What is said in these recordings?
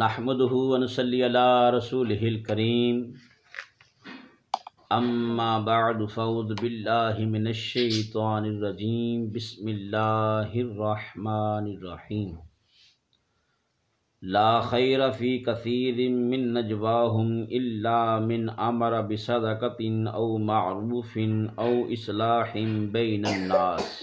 نحمده ونصلي على رسوله الكريم اما بعد فاعوذ بالله من الشيطان الرجيم بسم الله الرحمن الرحيم لا خير في كثير من نجواهم إلا من أمر بصدقة أو معروف أو إصلاح بين الناس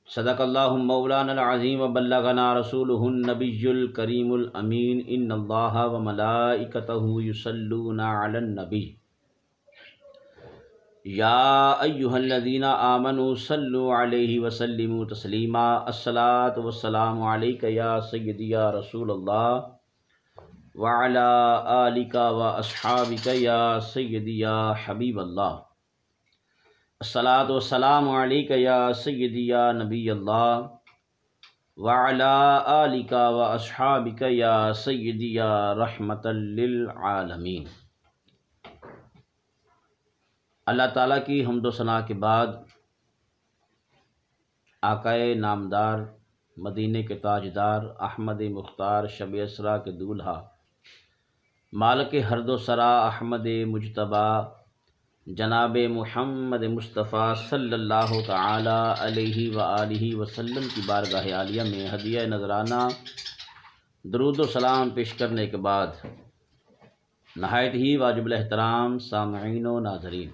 صدق اللہ مولانا العظیم وبلغنا رسولہ النبی الکریم الامین ان اللہ وملائکتہ یصلون علی النبی یا ایہا الذین آمنوا صلوا علیہ وسلموا تسلیما الصلاۃ والسلام علیک یا سیدی یا رسول اللہ وعلی آلک واصحابک یا سیدی یا حبیب اللہ الصلاۃ والسلام علیک یا سیدی یا نبی اللہ وعلی آلک واصحابک یا سیدی یا رحمۃ للعالمین۔ اللہ تعالیٰ کی حمد و ثنا کے بعد آقائے نامدار مدینے کے تاجدار احمد مختار شب اسرا کے دولہا مالک ہرد و سرا احمد مجتبیٰ جناب محمد مصطفیٰ صلی اللہ تعالی علیہ وآلہ وسلم کی بارگاہ عالیہ میں ہدیہ نذرانہ درود و سلام پیش کرنے کے بعد نہایت ہی واجب الاحترام سامعین و ناظرین،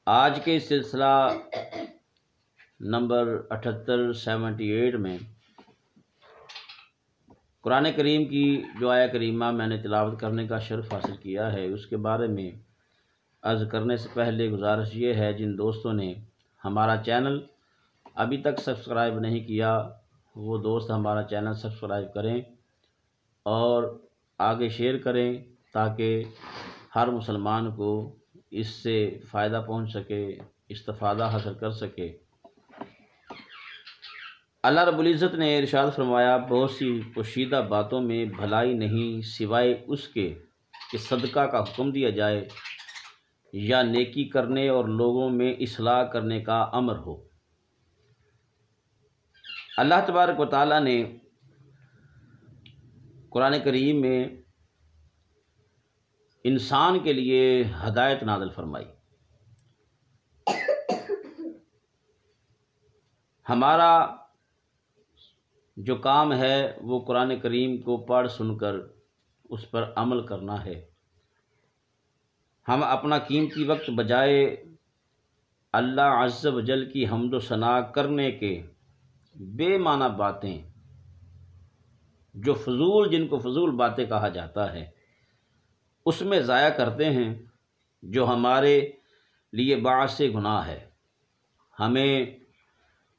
آج کے سلسلہ نمبر 78 میں قرآن کریم کی جو آیہ کریمہ میں نے تلاوت کرنے کا شرف حاصل کیا ہے، اس کے بارے میں عرض کرنے سے پہلے گزارش یہ ہے، جن دوستوں نے ہمارا چینل ابھی تک سبسکرائب نہیں کیا وہ دوست ہمارا چینل سبسکرائب کریں اور آگے شیئر کریں تاکہ ہر مسلمان کو اس سے فائدہ پہنچ سکے، استفادہ حاصل کر سکے۔ اللہ رب العزت نے ارشاد فرمایا، بہت سی پوشیدہ باتوں میں بھلائی نہیں سوائے اس کے کہ صدقہ کا حکم دیا جائے یا نیکی کرنے اور لوگوں میں اصلاح کرنے کا امر ہو۔ اللہ تبارک و تعالیٰ نے قرآن کریم میں انسان کے لیے ہدایت نازل فرمائی۔ ہمارا جو کام ہے وہ قرآن کریم کو پڑھ سن کر اس پر عمل کرنا ہے۔ ہم اپنا قیمتی وقت بجائے اللہ عز و جل کی حمد و ثنا کرنے کے بے معنی باتیں جو فضول، جن کو فضول باتیں کہا جاتا ہے، اس میں ضائع کرتے ہیں، جو ہمارے لیے باعث گناہ ہے۔ ہمیں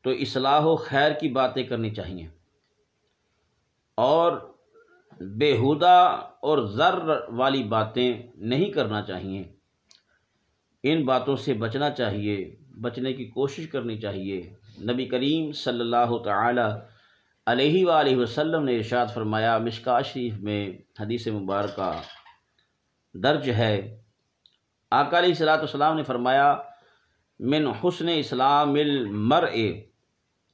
تو اصلاح و خیر کی باتیں کرنی چاہیے اور بیہودہ اور ضر والی باتیں نہیں کرنا چاہیے۔ ان باتوں سے بچنا چاہیے، بچنے کی کوشش کرنی چاہیے۔ نبی کریم صلی اللہ تعالی علیہ وآلہ وسلم نے ارشاد فرمایا، مشکوٰۃ شریف میں حدیث مبارکہ درج ہے، آقا علیہ الصلوۃ والسلام نے فرمایا، من حسن اسلام المرء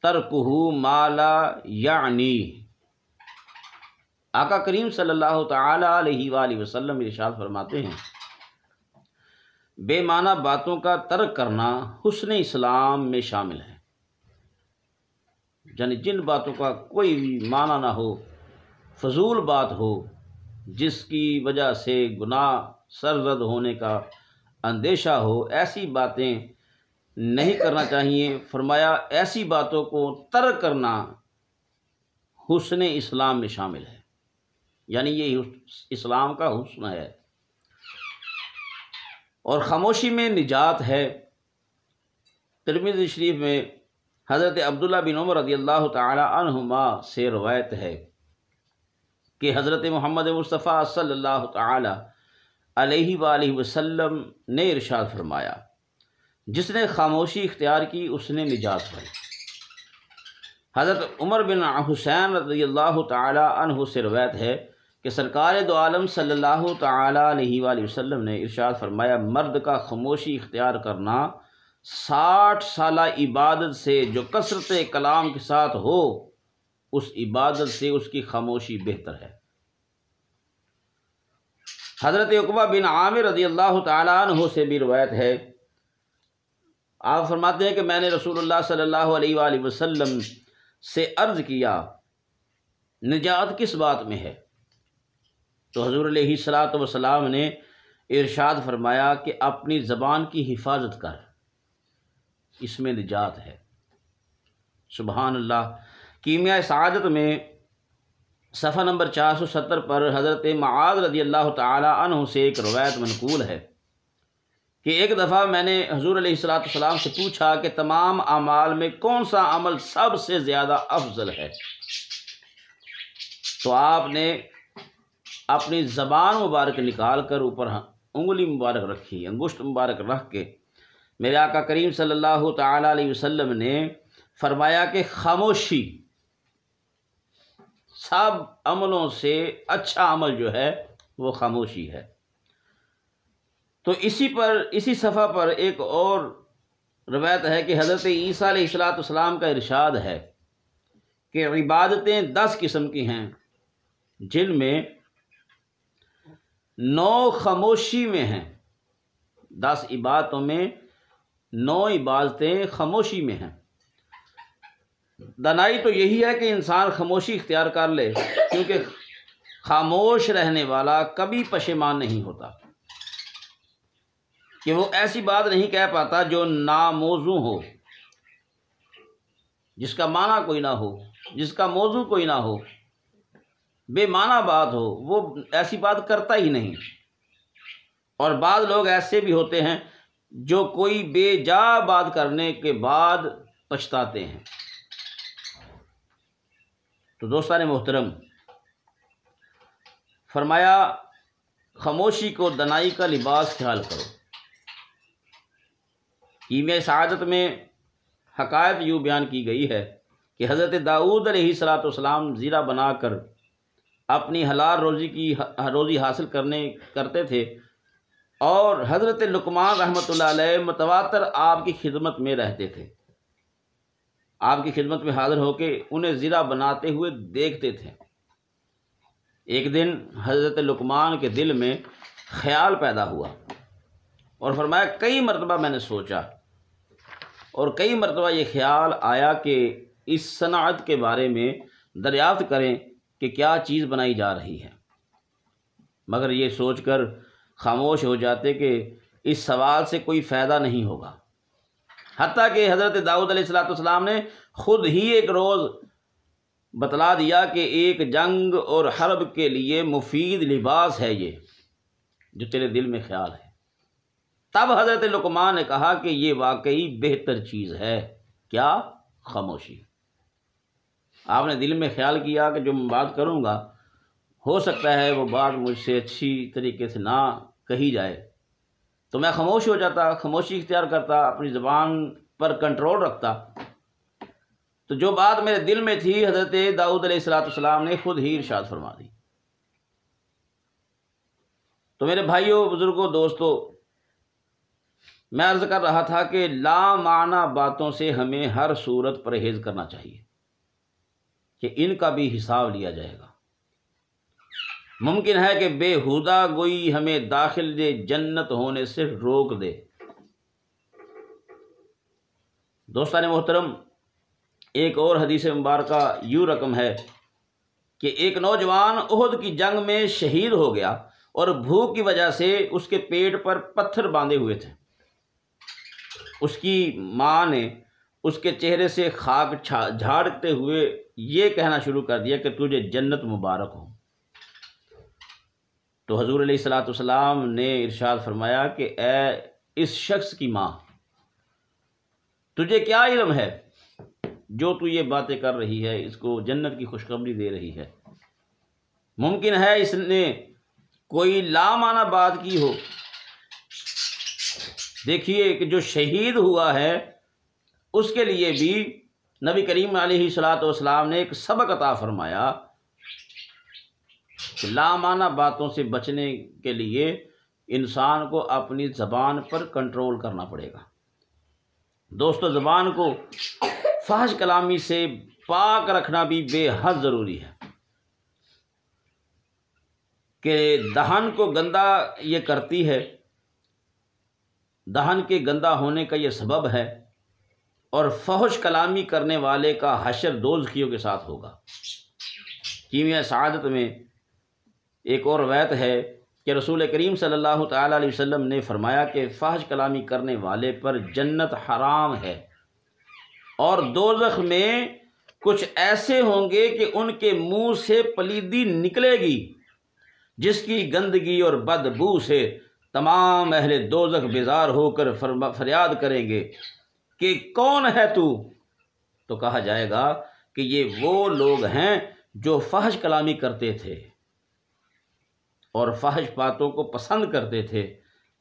ترکہ ما لا یعنی۔ آقا کریم صلی اللہ تعالی علیہ وآلہ وسلم ارشاد فرماتے ہیں، بے معنی باتوں کا ترک کرنا حسن اسلام میں شامل ہے، یعنی جن باتوں کا کوئی بھی معنی نہ ہو، فضول بات ہو، جس کی وجہ سے گناہ سرزد ہونے کا اندیشہ ہو، ایسی باتیں نہیں کرنا چاہیے۔ فرمایا ایسی باتوں کو ترک کرنا حسن اسلام میں شامل ہے، یعنی یہ اسلام کا حسن ہے اور خاموشی میں نجات ہے۔ ترمذی شریف میں حضرت عبداللہ بن عمر رضی اللہ تعالی عنہما سے روایت ہے کہ حضرت محمد مصطفیٰ صلی اللہ تعالی علیہ وآلہ وسلم نے ارشاد فرمایا، جس نے خاموشی اختیار کی اس نے نجات پائی۔ حضرت عمر بن حسین رضی اللہ تعالی عنہ سے روایت ہے کہ سرکار دو عالم صلی اللہ تعالی علیہ وآلہ وسلم نے ارشاد فرمایا، مرد کا خاموشی اختیار کرنا 60 سالہ عبادت سے جو کثرت کلام کے ساتھ ہو اس عبادت سے اس کی خاموشی بہتر ہے۔ حضرت عقبہ بن عامر رضی اللہ تعالیٰ عنہ سے بھی روایت ہے، آپ فرماتے ہیں کہ میں نے رسول اللہ صلی اللہ علیہ وآلہ وسلم سے عرض کیا نجات کس بات میں ہے؟ تو حضور علیہ الصلوۃ والسلام نے ارشاد فرمایا کہ اپنی زبان کی حفاظت کر، اس میں نجات ہے۔ سبحان اللہ۔ کیمیاء سعادت میں صفحہ نمبر 470 پر حضرت معاذ رضی اللہ تعالی عنہ سے ایک روایت منقول ہے کہ ایک دفعہ میں نے حضور علیہ الصلوۃ والسلام سے پوچھا کہ تمام اعمال میں کون سا عمل سب سے زیادہ افضل ہے؟ تو آپ نے اپنی زبان مبارک نکال کر اوپر انگلی مبارک رکھی، انگشت مبارک رکھ کے میرے آقا کریم صلی اللہ تعالی علیہ وسلم نے فرمایا کہ خاموشی سب عملوں سے اچھا عمل جو ہے وہ خاموشی ہے۔ تو اسی صفحہ پر ایک اور روایت ہے کہ حضرت عیسیٰ علیہ السلام کا ارشاد ہے کہ عبادتیں 10 قسم کی ہیں، جن میں 9 خاموشی میں ہیں۔ 10 عبادتوں میں 9 عبادتیں خاموشی میں ہیں۔ دانائی تو یہی ہے کہ انسان خاموشی اختیار کر لے، کیونکہ خاموش رہنے والا کبھی پشیمان نہیں ہوتا، کہ وہ ایسی بات نہیں کہہ پاتا جو ناموضوع ہو، جس کا معنی کوئی نہ ہو، جس کا موضوع کوئی نہ ہو، بے معنی بات ہو، وہ ایسی بات کرتا ہی نہیں۔ اور بعض لوگ ایسے بھی ہوتے ہیں جو کوئی بے جا بات کرنے کے بعد پچھتاتے ہیں۔ تو دوستان محترم، فرمایا خاموشی کو دنائی کا لباس خیال کرو۔ کیمیاء سعادت میں حکایت یوں بیان کی گئی ہے کہ حضرت داؤد علیہ السلام زیرہ بنا کر اپنی حلال روزی حاصل کرتے تھے، اور حضرت لقمان رحمۃ اللہ علیہ متواتر آپ کی خدمت میں رہتے تھے، آپ کی خدمت میں حاضر ہو کے انہیں زیرہ بناتے ہوئے دیکھتے تھے۔ ایک دن حضرت لقمان کے دل میں خیال پیدا ہوا اور فرمایا کئی مرتبہ میں نے سوچا اور کئی مرتبہ یہ خیال آیا کہ اس صنعت کے بارے میں دریافت کریں کہ کیا چیز بنائی جا رہی ہے، مگر یہ سوچ کر خاموش ہو جاتے کہ اس سوال سے کوئی فائدہ نہیں ہوگا۔ حتیٰ کہ حضرت داؤد علیہ السلام نے خود ہی ایک روز بتلا دیا کہ ایک جنگ اور حرب کے لیے مفید لباس ہے یہ جو تیرے دل میں خیال ہے۔ تب حضرت لقمان نے کہا کہ یہ واقعی بہتر چیز ہے، کیا؟ خاموشی۔ آپ نے دل میں خیال کیا کہ جو میں بات کروں گا ہو سکتا ہے وہ بات مجھ سے اچھی طریقے سے نہ کہی جائے، تو میں خاموش ہو جاتا، خاموشی اختیار کرتا، اپنی زبان پر کنٹرول رکھتا۔ تو جو بات میرے دل میں تھی حضرت داؤد علیہ السلام نے خود ہی ارشاد فرما دی۔ تو میرے بھائیوں، بزرگوں، دوستوں، میں عرض کر رہا تھا کہ لامعنی باتوں سے ہمیں ہر صورت پرہیز کرنا چاہیے کہ ان کا بھی حساب لیا جائے گا۔ ممکن ہے کہ بےہودہ گوئی ہمیں داخل جنت ہونے سے روک دے۔ دوستان محترم، ایک اور حدیث مبارکہ یوں رقم ہے کہ ایک نوجوان احد کی جنگ میں شہید ہو گیا اور بھوک کی وجہ سے اس کے پیٹ پر پتھر باندھے ہوئے تھے۔ اس کی ماں نے اس کے چہرے سے خاک جھاڑتے ہوئے یہ کہنا شروع کر دیا کہ تجھے جنت مبارک ہو۔ تو حضور علیہ السلام نے ارشاد فرمایا کہ اے اس شخص کی ماں، تجھے کیا علم ہے جو تو یہ باتیں کر رہی ہے، اس کو جنت کی خوشخبری دے رہی ہے؟ ممکن ہے اس نے کوئی لامعنی بات کی ہو۔ دیکھیے کہ جو شہید ہوا ہے اس کے لیے بھی نبی کریم علیہ السلام نے ایک سبق عطا فرمایا کہ لامعنی باتوں سے بچنے کے لیے انسان کو اپنی زبان پر کنٹرول کرنا پڑے گا۔ دوستو، زبان کو فحش کلامی سے پاک رکھنا بھی بے حد ضروری ہے کہ دہن کو گندا یہ کرتی ہے، دہن کے گندا ہونے کا یہ سبب ہے، اور فحش کلامی کرنے والے کا حشر دوزخیوں کے ساتھ ہوگا۔ کیمیہ سعادت میں ایک اور روایت ہے کہ رسول کریم صلی اللہ تعالیٰ علیہ وسلم نے فرمایا کہ فحش کلامی کرنے والے پر جنت حرام ہے، اور دوزخ میں کچھ ایسے ہوں گے کہ ان کے منہ سے پلیدی نکلے گی جس کی گندگی اور بدبو سے تمام اہل دوزخ بیزار ہو کر فریاد کریں گے کہ کون ہے تو کہا جائے گا کہ یہ وہ لوگ ہیں جو فحش کلامی کرتے تھے اور فحش باتوں کو پسند کرتے تھے۔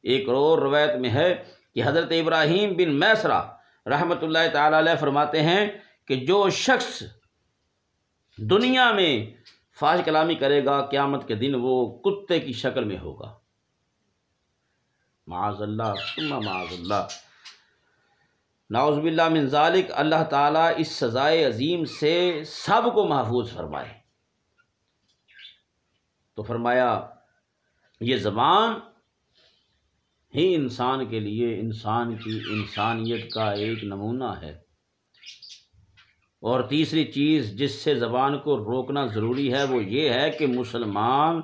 ایک اور روایت میں ہے کہ حضرت ابراہیم بن میسرہ رحمۃ اللہ تعالی علیہ فرماتے ہیں کہ جو شخص دنیا میں فحش کلامی کرے گا قیامت کے دن وہ کتے کی شکل میں ہوگا۔ معاذ اللہ ثم معاذ اللہ، نعوذ باللہ من ذالک۔ اللہ تعالیٰ اس سزائے عظیم سے سب کو محفوظ فرمائے۔ تو فرمایا یہ زبان ہی انسان کے لیے انسان کی انسانیت کا ایک نمونہ ہے۔ اور تیسری چیز جس سے زبان کو روکنا ضروری ہے وہ یہ ہے کہ مسلمان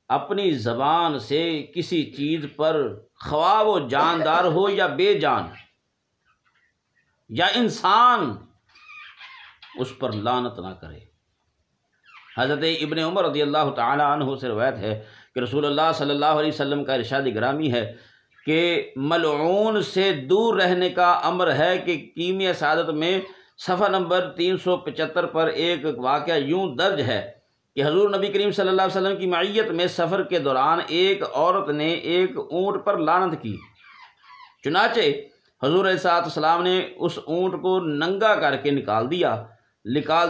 اپنی زبان سے کسی چیز پر خواہ وہ جاندار ہو یا بے جان یا انسان، اس پر لعنت نہ کرے۔ حضرت ابن عمر رضی اللہ تعالی عنہ سے روایت ہے کہ رسول اللہ صلی اللہ علیہ وسلم کا ارشاد گرامی ہے کہ ملعون سے دور رہنے کا امر ہے کہ کیمیہ سعادت میں صفحہ نمبر 375 پر ایک واقعہ یوں درج ہے کہ حضور نبی کریم صلی اللہ علیہ وسلم کی معیت میں سفر کے دوران ایک عورت نے ایک اونٹ پر لعنت کی، چنانچہ حضور علیہ السلام نے اس اونٹ کو ننگا کر کے نکال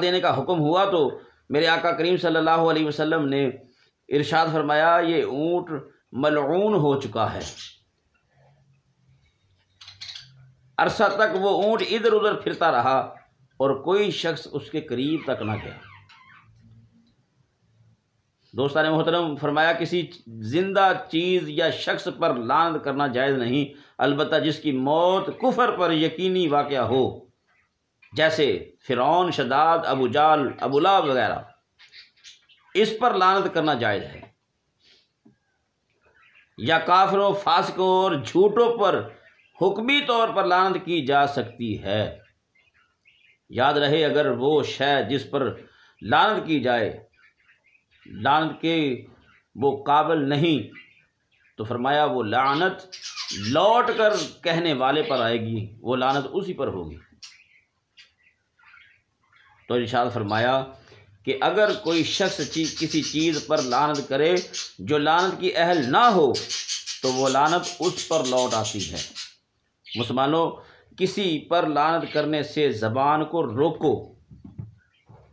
دینے کا حکم ہوا تو میرے آقا کریم صلی اللہ علیہ وسلم نے ارشاد فرمایا یہ اونٹ ملعون ہو چکا ہے۔ عرصہ تک وہ اونٹ ادھر ادھر پھرتا رہا اور کوئی شخص اس کے قریب تک نہ گیا۔ دوستان محترم، فرمایا کسی زندہ چیز یا شخص پر لعنت کرنا جائز نہیں، البتہ جس کی موت کفر پر یقینی واقعہ ہو، جیسے فرعون، شداد، ابو جال، ابو لہب وغیرہ، اس پر لعنت کرنا جائز ہے۔ یا کافروں، فاسقوں اور جھوٹوں پر حکمی طور پر لعنت کی جا سکتی ہے۔ یاد رہے اگر وہ شے جس پر لعنت کی جائے لعنت کے وہ قابل نہیں تو فرمایا وہ لعنت لوٹ کر کہنے والے پر آئے گی، وہ لعنت اسی پر ہوگی۔ تو ارشاد فرمایا کہ اگر کوئی شخص کسی چیز پر لعنت کرے جو لعنت کی اہل نہ ہو تو وہ لعنت اس پر لوٹ آتی ہے۔ مسلمانوں، کسی پر لعنت کرنے سے زبان کو روکو،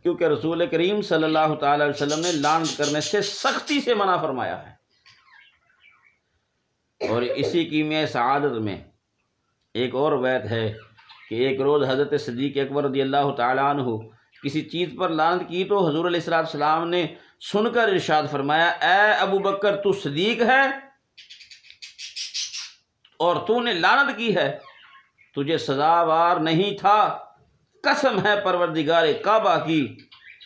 کیونکہ رسول کریم صلی اللہ تعالی علیہ وسلم نے لعنت کرنے سے سختی سے منع فرمایا ہے۔ اور اسی کیمیہ سعادت میں ایک اور روایت ہے کہ ایک روز حضرت صدیق اکبر رضی اللہ تعالی عنہ کسی چیز پر لعنت کی تو حضور علیہ السلام نے سن کر ارشاد فرمایا اے ابو بکر تو صدیق ہے اور تو نے لعنت کی ہے، تجھے سزاوار نہیں تھا، قسم ہے پروردگار کعبہ کی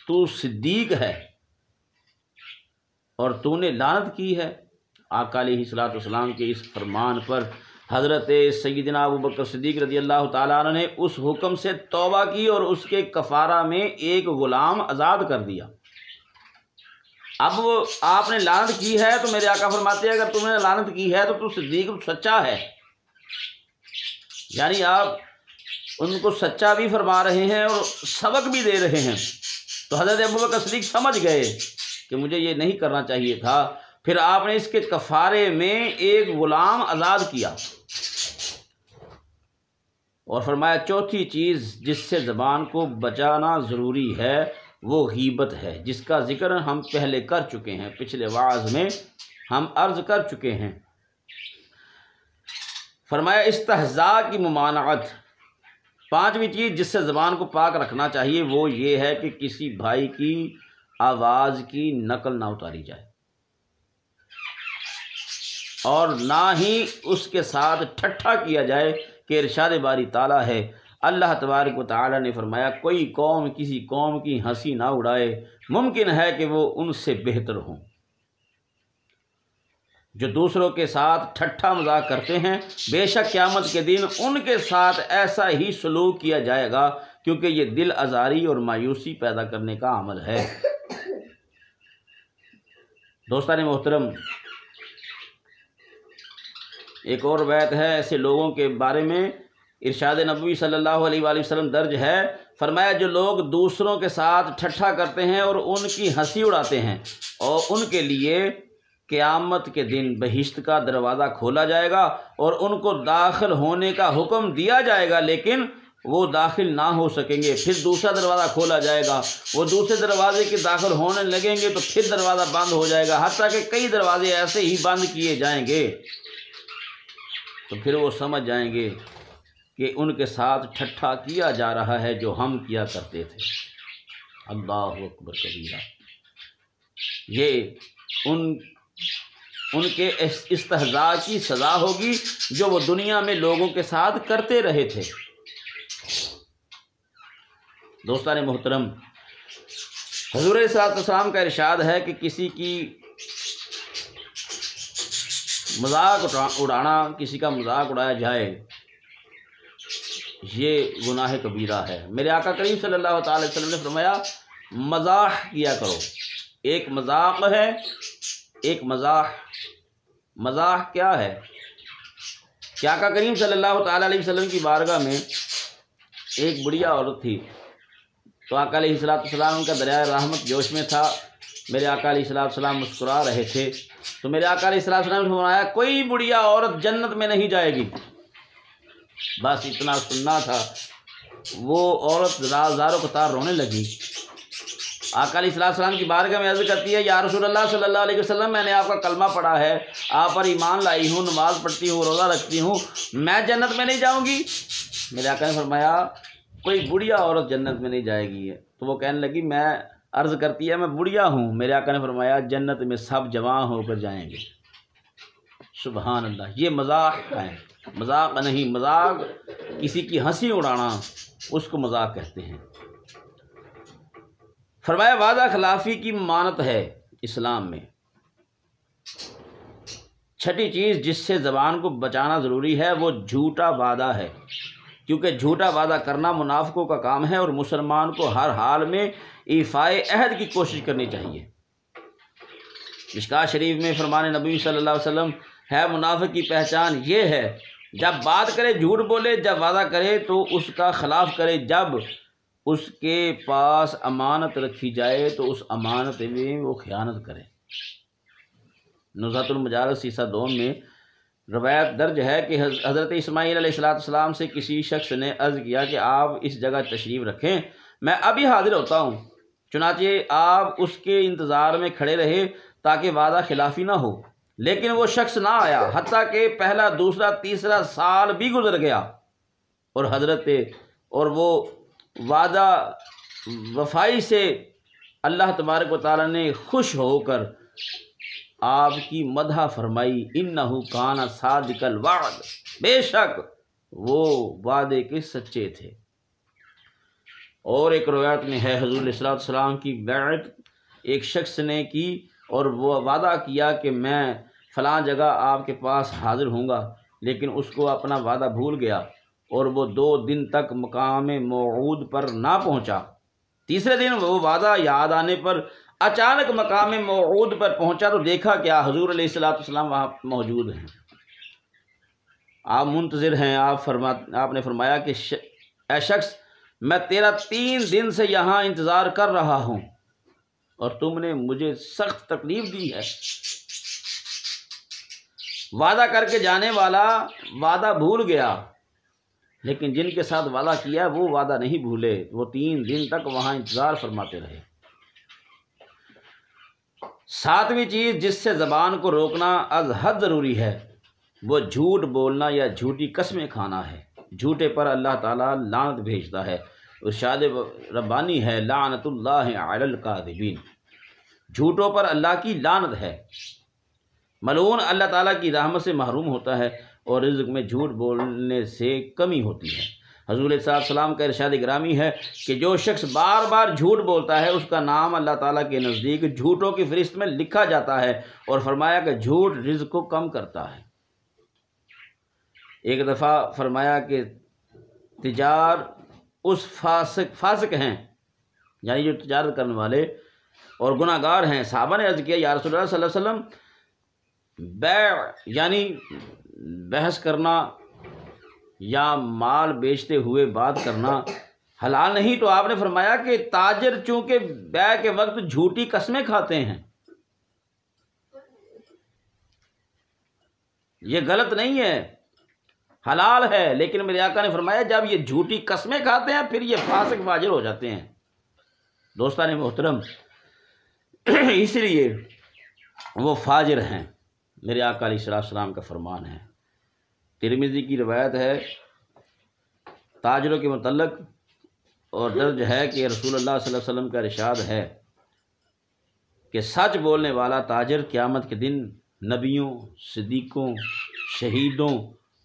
تو صدیق ہے اور تو نے لعنت کی ہے۔ آقا علیہ السلام کے اس فرمان پر حضرت سیدنا ابو بکر صدیق رضی اللہ تعالیٰ عنہ نے اس حکم سے توبہ کی اور اس کے کفارہ میں ایک غلام آزاد کر دیا۔ اب آپ نے لعنت کی ہے تو میرے آقا فرماتے ہیں اگر تم نے لعنت کی ہے تو صدیق سچا ہے، یعنی آپ ان کو سچا بھی فرما رہے ہیں اور سبق بھی دے رہے ہیں۔ تو حضرت ابوبکر صدیق سمجھ گئے کہ مجھے یہ نہیں کرنا چاہیے تھا، پھر آپ نے اس کے کفارے میں ایک غلام آزاد کیا اور فرمایا چوتھی چیز جس سے زبان کو بچانا ضروری ہے وہ غیبت ہے، جس کا ذکر ہم پہلے کر چکے ہیں، پچھلے وعظ میں ہم عرض کر چکے ہیں۔ فرمایا استہزاء کی ممانعت، پانچویں چیز جس سے زبان کو پاک رکھنا چاہیے وہ یہ ہے کہ کسی بھائی کی آواز کی نقل نہ اتاری جائے، اور نہ ہی اس کے ساتھ ٹھٹھا کیا جائے کہ ارشاد باری تعالیٰ ہے، اللہ تبارک و تعالیٰ نے فرمایا کوئی قوم کسی قوم کی ہنسی نہ اڑائے، ممکن ہے کہ وہ ان سے بہتر ہوں۔ جو دوسروں کے ساتھ ٹھٹھا مذاق کرتے ہیں بے شک قیامت کے دن ان کے ساتھ ایسا ہی سلوک کیا جائے گا، کیونکہ یہ دل آزاری اور مایوسی پیدا کرنے کا عمل ہے۔ دوستان محترم، ایک اور روایت ہے ایسے لوگوں کے بارے میں، ارشاد نبوی صلی اللہ علیہ وآلہ وسلم درج ہے، فرمایا جو لوگ دوسروں کے ساتھ ٹھٹھا کرتے ہیں اور ان کی ہنسی اڑاتے ہیں، اور ان کے لیے قیامت کے دن بہشت کا دروازہ کھولا جائے گا اور ان کو داخل ہونے کا حکم دیا جائے گا، لیکن وہ داخل نہ ہو سکیں گے۔ پھر دوسرا دروازہ کھولا جائے گا، وہ دوسرے دروازے کے داخل ہونے لگیں گے تو پھر دروازہ بند ہو جائے گا، حتیٰ کہ کئی دروازے ایسے ہی بند کیے جائیں گے، تو پھر وہ سمجھ جائیں گے کہ ان کے ساتھ ٹھٹھا کیا جا رہا ہے جو ہم کیا کرتے تھے۔ اللہ اکبر کبیرہ۔ یہ ان کے استہزاء کی سزا ہوگی جو وہ دنیا میں لوگوں کے ساتھ کرتے رہے تھے۔ دوستان محترم، حضور صلی اللہ علیہ وسلم کا ارشاد ہے کہ کسی کی مذاق اڑانا، کسی کا مذاق اڑایا جائے، یہ گناہ کبیرہ ہے۔ میرے آقا کریم صلی اللہ تعالی وسلم نے فرمایا مزاح کیا کرو۔ ایک مذاق ہے، ایک مزاح کیا ہے کہ آقا کریم صلی اللہ تعالی علیہ وسلم کی بارگاہ میں ایک بڑھیا عورت تھی، تو آقا علیہ السلام کا دریائے رحمت جوش میں تھا، میرے آقا علیہ السلام مسکرا رہے تھے، تو میرے آقا علیہ السلام نے فرمایا کوئی بڑھیا عورت جنت میں نہیں جائے گی۔ بس اتنا سننا تھا، وہ عورت زارو قطار رونے لگی۔ آقا علیہ السلام کی بارگاہ میں عرض کرتی ہے یا رسول اللہ صلی اللہ علیہ وسلم، میں نے آپ کا کلمہ پڑھا ہے، آپ پر ایمان لائی ہوں، نماز پڑھتی ہوں، روزہ رکھتی ہوں، میں جنت میں نہیں جاؤں گی؟ میرے آقا نے فرمایا کوئی بڑھیا عورت جنت میں نہیں جائے گی۔ تو وہ کہنے لگی میں عرض کرتی ہے میں بڑھیا ہوں۔ میرے آقا نے فرمایا جنت میں سب جوان ہو کر جائیں گے۔ سبحان اللہ۔ یہ مذاق ہے، مذاق نہیں، مذاق کسی کی ہنسی اڑانا، اس کو مذاق کہتے ہیں۔ فرمایا وعدہ خلافی کی ممانعت ہے اسلام میں۔ چھٹی چیز جس سے زبان کو بچانا ضروری ہے وہ جھوٹا وعدہ ہے، کیونکہ جھوٹا وعدہ کرنا منافقوں کا کام ہے، اور مسلمان کو ہر حال میں ایفائے عہد کی کوشش کرنی چاہیے۔ مشکوٰۃ شریف میں فرمان نبی صلی اللہ علیہ وسلم ہے منافق کی پہچان یہ ہے جب بات کرے جھوٹ بولے، جب وعدہ کرے تو اس کا خلاف کرے، جب اس کے پاس امانت رکھی جائے تو اس امانت میں وہ خیانت کرے۔ نزہۃ المجالس حصہ دوم میں روایت درج ہے کہ حضرت اسماعیل علیہ السلام سے کسی شخص نے عرض کیا کہ آپ اس جگہ تشریف رکھیں، میں ابھی حاضر ہوتا ہوں۔ چنانچہ آپ اس کے انتظار میں کھڑے رہے تاکہ وعدہ خلافی نہ ہو، لیکن وہ شخص نہ آیا، حتیٰ کہ پہلا، دوسرا، تیسرا سال بھی گزر گیا، اور وہ وعدہ وفائی سے اللہ تبارک و تعالیٰ نے خوش ہو کر آپ کی مدح فرمائی، انہ کان صادق الوعد، بے شک وہ وعدے کے سچے تھے۔ اور ایک روایت میں ہے حضور علیہ السلام کی بیعت ایک شخص نے کی اور وہ وعدہ کیا کہ میں فلاں جگہ آپ کے پاس حاضر ہوں گا، لیکن اس کو اپنا وعدہ بھول گیا اور وہ 2 دن تک مقام موعود پر نہ پہنچا۔ تیسرے دن وہ وعدہ یاد آنے پر اچانک مقام موعود پر پہنچا تو دیکھا کیا حضور علیہ السلام وہاں موجود ہیں، آپ منتظر ہیں۔ آپ نے فرمایا کہ اے شخص، میں تیرا 3 دن سے یہاں انتظار کر رہا ہوں اور تم نے مجھے سخت تکلیف دی ہے۔ وعدہ کر کے جانے والا وعدہ بھول گیا، لیکن جن کے ساتھ وعدہ کیا وہ وعدہ نہیں بھولے، وہ 3 دن تک وہاں انتظار فرماتے رہے۔ 7ویں چیز جس سے زبان کو روکنا از حد ضروری ہے وہ جھوٹ بولنا یا جھوٹی قسمیں کھانا ہے۔ جھوٹے پر اللہ تعالیٰ لعنت بھیجتا ہے۔ ارشاد ربانی ہے لعنت اللہ علی الکاذبین، جھوٹوں پر اللہ کی لعنت ہے۔ ملعون اللہ تعالیٰ کی رحمت سے محروم ہوتا ہے اور رزق میں جھوٹ بولنے سے کمی ہوتی ہے۔ حضور صلی اللہ علیہ وسلم کا ارشاد گرامی ہے کہ جو شخص بار بار جھوٹ بولتا ہے اس کا نام اللہ تعالیٰ کے نزدیک جھوٹوں کی فہرست میں لکھا جاتا ہے، اور فرمایا کہ جھوٹ رزق کو کم کرتا ہے۔ ایک دفعہ فرمایا کہ تجار اس فاسق ہیں، یعنی جو تجارت کرنے والے اور گناہ گار ہیں۔ صحابہ نے عرض کیا یا رسول اللہ صلی اللہ علیہ وسلم، بیع یعنی بحث کرنا یا مال بیچتے ہوئے بات کرنا حلال نہیں؟ تو آپ نے فرمایا کہ تاجر چونکہ بیع کے وقت جھوٹی قسمیں کھاتے ہیں، یہ غلط نہیں ہے، حلال ہے، لیکن میرے آقا نے فرمایا جب یہ جھوٹی قسمیں کھاتے ہیں پھر یہ فاسق فاجر ہو جاتے ہیں۔ دوستان محترم، اس لیے وہ فاجر ہیں، میرے آقا علیہ السلام کا فرمان ہے۔ ترمذی کی روایت ہے تاجروں کے متعلق، اور درج ہے کہ رسول اللہ صلی اللہ علیہ وسلم کا ارشاد ہے کہ سچ بولنے والا تاجر قیامت کے دن نبیوں، صدیقوں، شہیدوں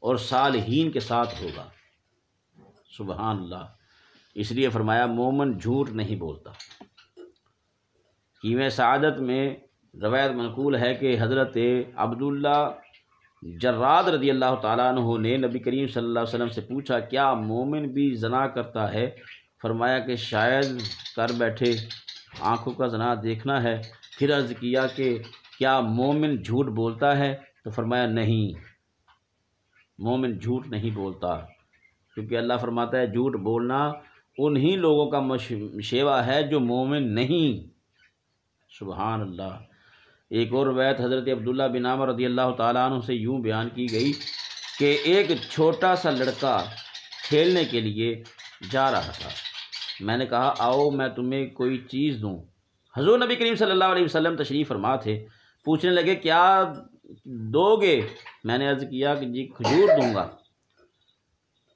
اور صالحین کے ساتھ ہوگا۔ سبحان اللہ۔ اس لیے فرمایا مومن جھوٹ نہیں بولتا۔ کیمیا سعادت میں روایت منقول ہے کہ حضرت عبداللہ جراد رضی اللہ تعالیٰ عنہ نے نبی کریم صلی اللہ علیہ وسلم سے پوچھا کیا مومن بھی زنا کرتا ہے؟ فرمایا کہ شاید کر بیٹھے، آنکھوں کا زنا دیکھنا ہے۔ پھر عرض کیا کہ کیا مومن جھوٹ بولتا ہے؟ تو فرمایا نہیں، مومن جھوٹ نہیں بولتا، کیونکہ اللہ فرماتا ہے جھوٹ بولنا انہی لوگوں کا شیوا ہے جو مومن نہیں۔ سبحان اللہ۔ ایک اور روایت حضرت عبداللہ بن عمر رضی اللہ تعالیٰ عنہ سے یوں بیان کی گئی کہ ایک چھوٹا سا لڑکا کھیلنے کے لیے جا رہا تھا۔ میں نے کہا آؤ میں تمہیں کوئی چیز دوں۔ حضور نبی کریم صلی اللہ علیہ وسلم تشریف فرما تھے، پوچھنے لگے کیا دو گے؟ میں نے عرض کیا کہ جی کھجور دوں گا۔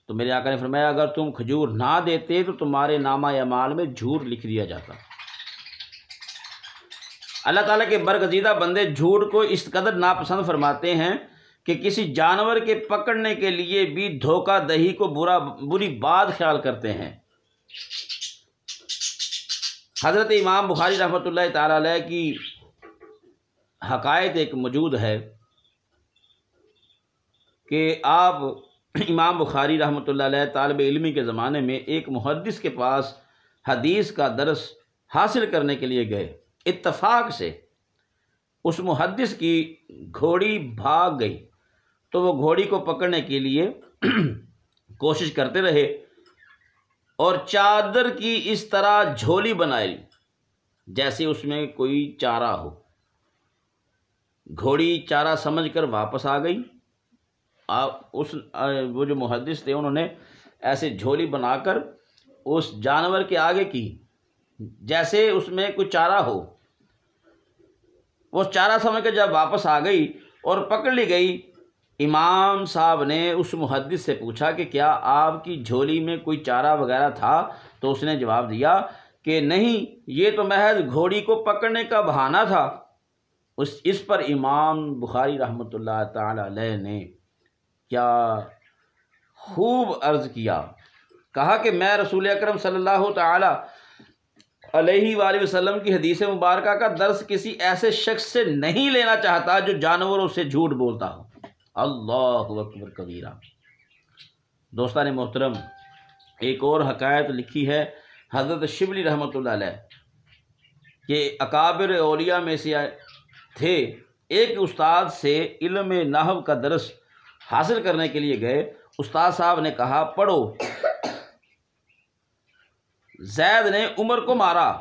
تو میرے آقا نے فرمایا اگر تم کھجور نہ دیتے تو تمہارے نامہ اعمال میں جھوٹ لکھ دیا جاتا۔ اللہ تعالیٰ کے برگزیدہ بندے جھوٹ کو اس قدر ناپسند فرماتے ہیں کہ کسی جانور کے پکڑنے کے لیے بھی دھوکہ دہی کو بری بات خیال کرتے ہیں۔ حضرت امام بخاری رحمۃ اللہ تعالیٰ علیہ کی حکایت ایک موجود ہے کہ آپ امام بخاری رحمۃ اللہ علیہ طالب علمی کے زمانے میں ایک محدث کے پاس حدیث کا درس حاصل کرنے کے لیے گئے۔ اتفاق سے اس محدث کی گھوڑی بھاگ گئی تو وہ گھوڑی کو پکڑنے کے لیے کوشش کرتے رہے اور چادر کی اس طرح جھولی بنائی جیسے اس میں کوئی چارہ ہو۔ گھوڑی چارہ سمجھ کر واپس آ گئی۔ وہ جو محدث تھے انہوں نے ایسے جھولی بنا کر اس جانور کے آگے کی جیسے اس میں کوئی چارہ ہو۔ وہ چارہ سمجھ کر جب واپس آ گئی اور پکڑ لی گئی، امام صاحب نے اس محدث سے پوچھا کہ کیا آپ کی جھولی میں کوئی چارہ وغیرہ تھا؟ تو اس نے جواب دیا کہ نہیں، یہ تو محض گھوڑی کو پکڑنے کا بہانہ تھا۔ اس پر امام بخاری رحمۃ اللہ تعالی علیہ نے کیا خوب عرض کیا، کہا کہ میں رسول اکرم صلی اللہ تعالی علیہ وآلہ وسلم کی حدیث مبارکہ کا درس کسی ایسے شخص سے نہیں لینا چاہتا جو جانوروں سے جھوٹ بولتا ہو۔ اللہ اکبر کبیرہ۔ دوستان محترم، ایک اور حکایت لکھی ہے حضرت شبلی رحمۃ اللہ علیہ کہ اکابر اولیاء میں سے تھے، ایک استاد سے علم نحو کا درس حاصل کرنے کے لیے گئے۔ استاد صاحب نے کہا پڑھو، زید نے عمر کو مارا۔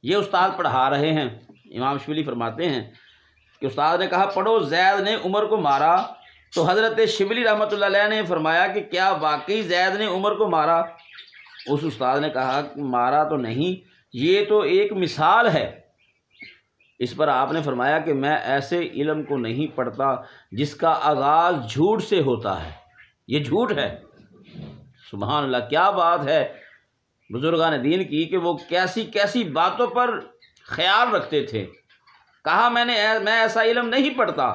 یہ استاد پڑھا رہے ہیں، امام شبلی فرماتے ہیں کہ استاد نے کہا پڑھو، زید نے عمر کو مارا۔ تو حضرت شبلی رحمۃ اللہ علیہ نے فرمایا کہ کیا واقعی زید نے عمر کو مارا؟ اس استاد نے کہا کہ مارا تو نہیں، یہ تو ایک مثال ہے۔ اس پر آپ نے فرمایا کہ میں ایسے علم کو نہیں پڑھتا جس کا آغاز جھوٹ سے ہوتا ہے۔ یہ جھوٹ ہے۔ سبحان اللہ، کیا بات ہے بزرگان دین کی کہ وہ کیسی کیسی باتوں پر خیال رکھتے تھے۔ کہا میں ایسا علم نہیں پڑھتا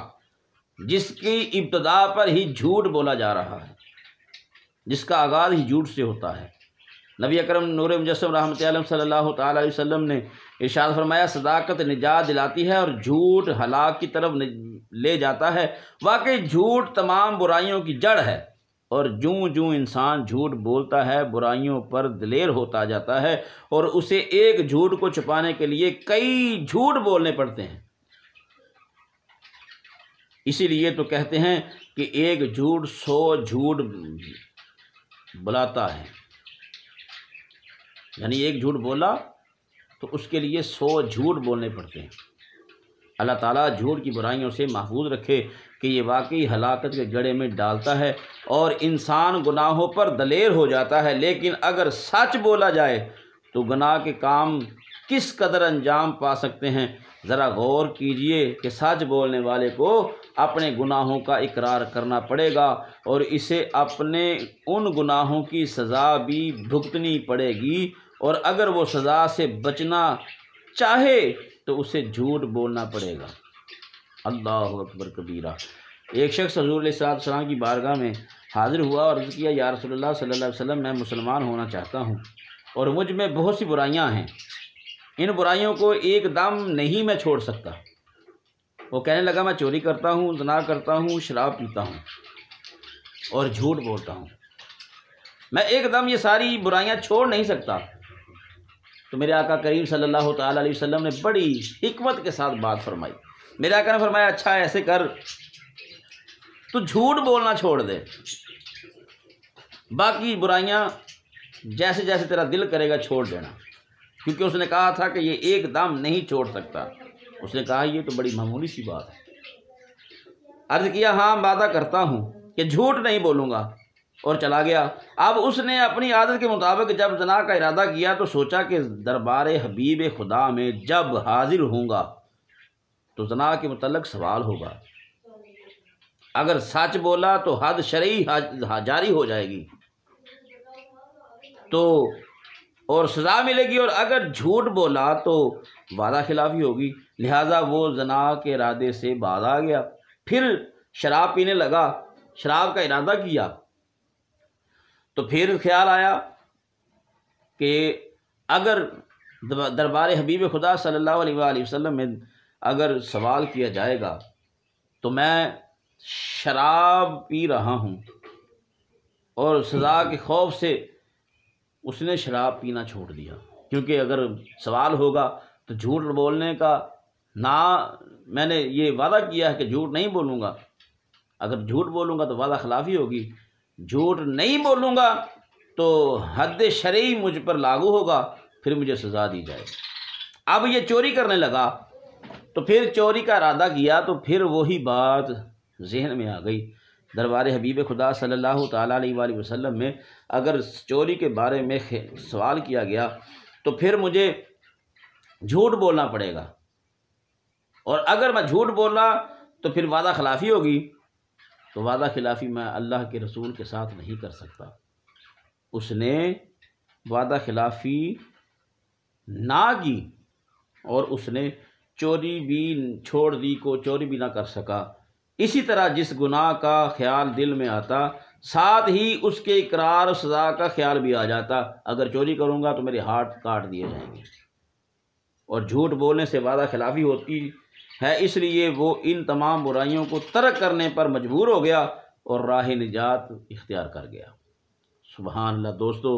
جس کی ابتدا پر ہی جھوٹ بولا جا رہا ہے، جس کا آغاز ہی جھوٹ سے ہوتا ہے۔ نبی اکرم نور مجسم رحمۃ اللہ علیہ صلی اللہ تعالیٰ علیہ وسلم نے ارشاد فرمایا، صداقت نجات دلاتی ہے اور جھوٹ ہلاک کی طرف لے جاتا ہے۔ واقعی جھوٹ تمام برائیوں کی جڑ ہے، اور جوں جوں انسان جھوٹ بولتا ہے برائیوں پر دلیر ہوتا جاتا ہے، اور اسے ایک جھوٹ کو چھپانے کے لیے کئی جھوٹ بولنے پڑتے ہیں۔ اسی لیے تو کہتے ہیں کہ ایک جھوٹ 100 جھوٹ بلاتا ہے، یعنی ایک جھوٹ بولا تو اس کے لیے 100 جھوٹ بولنے پڑتے ہیں۔ اللہ تعالیٰ جھوٹ کی برائیوں سے محفوظ رکھے کہ یہ واقعی ہلاکت کے گڑھے میں ڈالتا ہے اور انسان گناہوں پر دلیر ہو جاتا ہے۔ لیکن اگر سچ بولا جائے تو گناہ کے کام کس قدر انجام پا سکتے ہیں۔ ذرا غور کیجئے کہ سچ بولنے والے کو اپنے گناہوں کا اقرار کرنا پڑے گا اور اسے اپنے ان گناہوں کی سزا بھی بھگتنی پڑے گی، اور اگر وہ سزا سے بچنا چاہے تو اسے جھوٹ بولنا پڑے گا۔ اللہ اکبر کبیرہ۔ ایک شخص حضور علیہ السلام کی بارگاہ میں حاضر ہوا اور عرض کیا، یا رسول اللہ صلی اللہ علیہ وسلم، میں مسلمان ہونا چاہتا ہوں اور مجھ میں بہت سی برائیاں ہیں، ان برائیوں کو ایک دم نہیں میں چھوڑ سکتا۔ وہ کہنے لگا، میں چوری کرتا ہوں، زنا کرتا ہوں، شراب پیتا ہوں اور جھوٹ بولتا ہوں، میں ایک دم یہ ساری برائیاں چھوڑ نہیں سکتا۔ تو میرے آقا کریم صلی اللہ تعالیٰ علیہ وسلم نے بڑی حکمت کے ساتھ بات فرمائی۔ میرے آقا نے فرمایا، اچھا ایسے کر، تو جھوٹ بولنا چھوڑ دے، باقی برائیاں جیسے جیسے تیرا دل کرے گا چھوڑ دینا، کیونکہ اس نے کہا تھا کہ یہ ایک دم نہیں چھوڑ سکتا۔ اس نے کہا، یہ تو بڑی معمولی سی بات ہے۔ عرض کیا، ہاں وعدہ کرتا ہوں کہ جھوٹ نہیں بولوں گا، اور چلا گیا۔ اب اس نے اپنی عادت کے مطابق جب زنا کا ارادہ کیا تو سوچا کہ دربار حبیب خدا میں جب حاضر ہوں گا تو زنا کے متعلق سوال ہوگا، اگر سچ بولا تو حد شرعی جاری ہو جائے گی تو اور سزا ملے گی، اور اگر جھوٹ بولا تو وعدہ خلافی ہوگی۔ لہٰذا وہ زنا کے ارادے سے باز آ گیا، پھر شراب پینے لگا، شراب کا ارادہ کیا تو پھر خیال آیا کہ اگر دربار حبیب خدا صلی اللہ علیہ وآلہ وسلم میں اگر سوال کیا جائے گا تو میں شراب پی رہا ہوں، اور سزا کے خوف سے اس نے شراب پینا چھوڑ دیا، کیونکہ اگر سوال ہوگا تو جھوٹ بولنے کا نہ، میں نے یہ وعدہ کیا ہے کہ جھوٹ نہیں بولوں گا، اگر جھوٹ بولوں گا تو وعدہ خلافی ہوگی، جھوٹ نہیں بولوں گا تو حد شرعی مجھ پر لاگو ہوگا، پھر مجھے سزا دی جائے گی۔ اب یہ چوری کرنے لگا تو پھر چوری کا ارادہ کیا تو پھر وہی بات ذہن میں آ گئی، دربار حبیب خدا صلی اللہ تعالیٰ علیہ وآلہ وسلم میں اگر چوری کے بارے میں سوال کیا گیا تو پھر مجھے جھوٹ بولنا پڑے گا، اور اگر میں جھوٹ بولا تو پھر وعدہ خلافی ہوگی، تو وعدہ خلافی میں اللہ کے رسول کے ساتھ نہیں کر سکتا۔ اس نے وعدہ خلافی نہ کی اور اس نے چوری بھی چھوڑ دی، کو چوری بھی نہ کر سکا۔ اسی طرح جس گناہ کا خیال دل میں آتا، ساتھ ہی اس کے اقرار و سزا کا خیال بھی آ جاتا، اگر چوری کروں گا تو میرے ہاتھ کاٹ دیے جائیں گے، اور جھوٹ بولنے سے وعدہ خلافی ہوتی ہے، اس لیے وہ ان تمام برائیوں کو ترک کرنے پر مجبور ہو گیا اور راہ نجات اختیار کر گیا۔ سبحان اللہ۔ دوستو،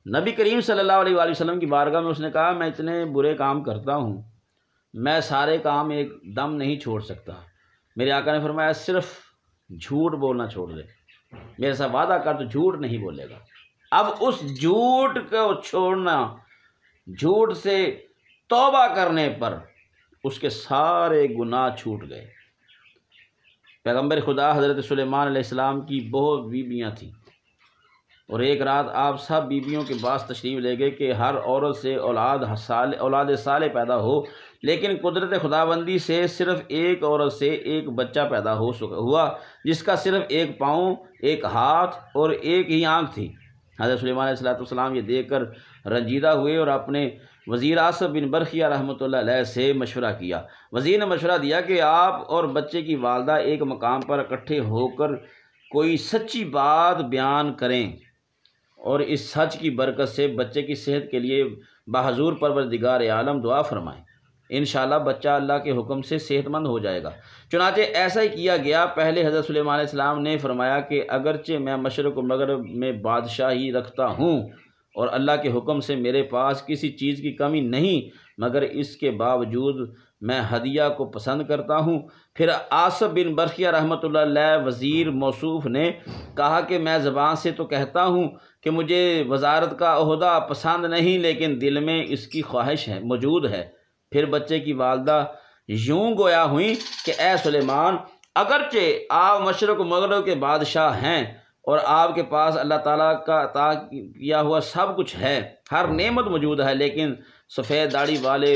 نبی کریم صلی اللہ علیہ وآلہ وسلم کی بارگاہ میں اس نے کہا، میں اتنے برے کام کرتا ہوں، میں سارے کام ایک دم نہیں چھوڑ سکتا۔ میرے آقا نے فرمایا، صرف جھوٹ بولنا چھوڑ دے، میرے ساتھ وعدہ کر تو جھوٹ نہیں بولے گا۔ اب اس جھوٹ کو چھوڑنا، جھوٹ سے توبہ کرنے پر اس کے سارے گناہ چھوٹ گئے۔ پیغمبر خدا حضرت سلیمان علیہ السلام کی بہت بیویاں تھیں، اور ایک رات آپ سب بیویوں کے پاس تشریف لے گئے کہ ہر عورت سے اولاد صالح پیدا ہو، لیکن قدرت خداوندی سے صرف ایک عورت سے ایک بچہ پیدا ہوا جس کا صرف ایک پاؤں، ایک ہاتھ اور ایک ہی آنکھ تھی۔ حضرت سلیمان علیہ السلام یہ دیکھ کر رنجیدہ ہوئے اور اپنے وزیر آصف بن برخیہ رحمۃ اللہ علیہ سے مشورہ کیا۔ وزیر نے مشورہ دیا کہ آپ اور بچے کی والدہ ایک مقام پر اکٹھے ہو کر کوئی سچی بات بیان کریں اور اس سچ کی برکت سے بچے کی صحت کے لیے بحضور پروردگار عالم دعا فرمائیں۔ انشاءاللہ بچہ اللہ کے حکم سے صحت مند ہو جائے گا۔ چنانچہ ایسا ہی کیا گیا۔ پہلے حضرت سلیمان علیہ السلام نے فرمایا کہ اگرچہ میں مشرق و مغرب میں بادشاہی رکھتا ہوں اور اللہ کے حکم سے میرے پاس کسی چیز کی کمی نہیں، مگر اس کے باوجود میں ہدیہ کو پسند کرتا ہوں۔ پھر آصف بن برخیہ رحمۃ اللہ علیہ وزیر موصوف نے کہا کہ میں زبان سے تو کہتا ہوں کہ مجھے وزارت کا عہدہ پسند نہیں، لیکن دل میں اس کی خواہش موجود ہے۔ پھر بچے کی والدہ یوں گویا ہوئیں کہ اے سلیمان، اگرچہ آپ مشرق و مغرب کے بادشاہ ہیں اور آپ کے پاس اللہ تعالیٰ کا عطا کیا ہوا سب کچھ ہے، ہر نعمت موجود ہے، لیکن سفید داڑھی والے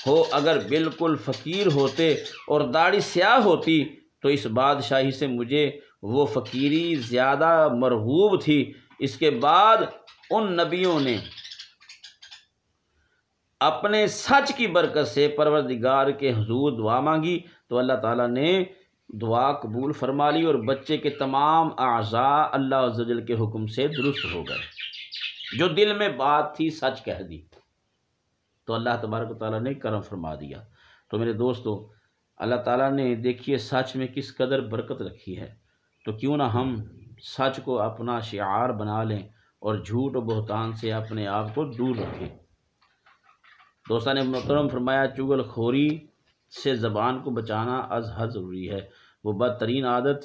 ہو اگر بالکل فقیر ہوتے اور داڑھی سیاہ ہوتی تو اس بادشاہی سے مجھے وہ فقیری زیادہ مرغوب تھی۔ اس کے بعد ان نبیوں نے اپنے سچ کی برکت سے پروردگار کے حضور دعا مانگی تو اللہ تعالیٰ نے دعا قبول فرما لی اور بچے کے تمام اعضاء اللہ عز و جل کے حکم سے درست ہو گئے۔ جو دل میں بات تھی سچ کہہ دی تو اللہ تبارک و تعالیٰ نے کرم فرما دیا۔ تو میرے دوستو، اللہ تعالیٰ نے دیکھیے سچ میں کس قدر برکت رکھی ہے، تو کیوں نہ ہم سچ کو اپنا شعار بنا لیں اور جھوٹ و بہتان سے اپنے آپ کو دور رکھیں۔ دوستان محترم، فرمایا چغل خوری سے زبان کو بچانا از حد ضروری ہے۔ وہ بدترین عادت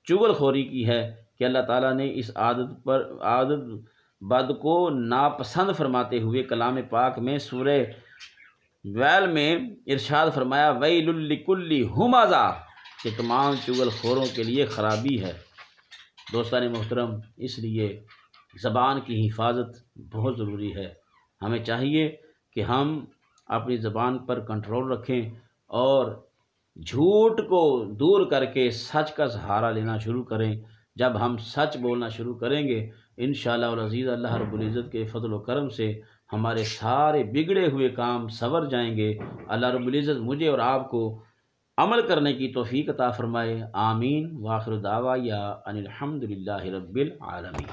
چغل خوری کی ہے کہ اللہ تعالیٰ نے اس عادت بد کو ناپسند فرماتے ہوئے کلام پاک میں سورہ ویل میں ارشاد فرمایا ویل لکل ہمزہ، کہ تمام چغل خوروں کے لیے خرابی ہے۔ دوستان محترم، اس لیے زبان کی حفاظت بہت ضروری ہے۔ ہمیں چاہیے کہ ہم اپنی زبان پر کنٹرول رکھیں اور جھوٹ کو دور کر کے سچ کا سہارا لینا شروع کریں۔ جب ہم سچ بولنا شروع کریں گے انشاءاللہ العزیز اللہ رب العزت کے فضل و کرم سے ہمارے سارے بگڑے ہوئے کام سنور جائیں گے۔ اللہ رب العزت مجھے اور آپ کو عمل کرنے کی توفیق عطا فرمائے۔ آمین۔ وآخر دعوایا ان الحمد للہ رب العالمین۔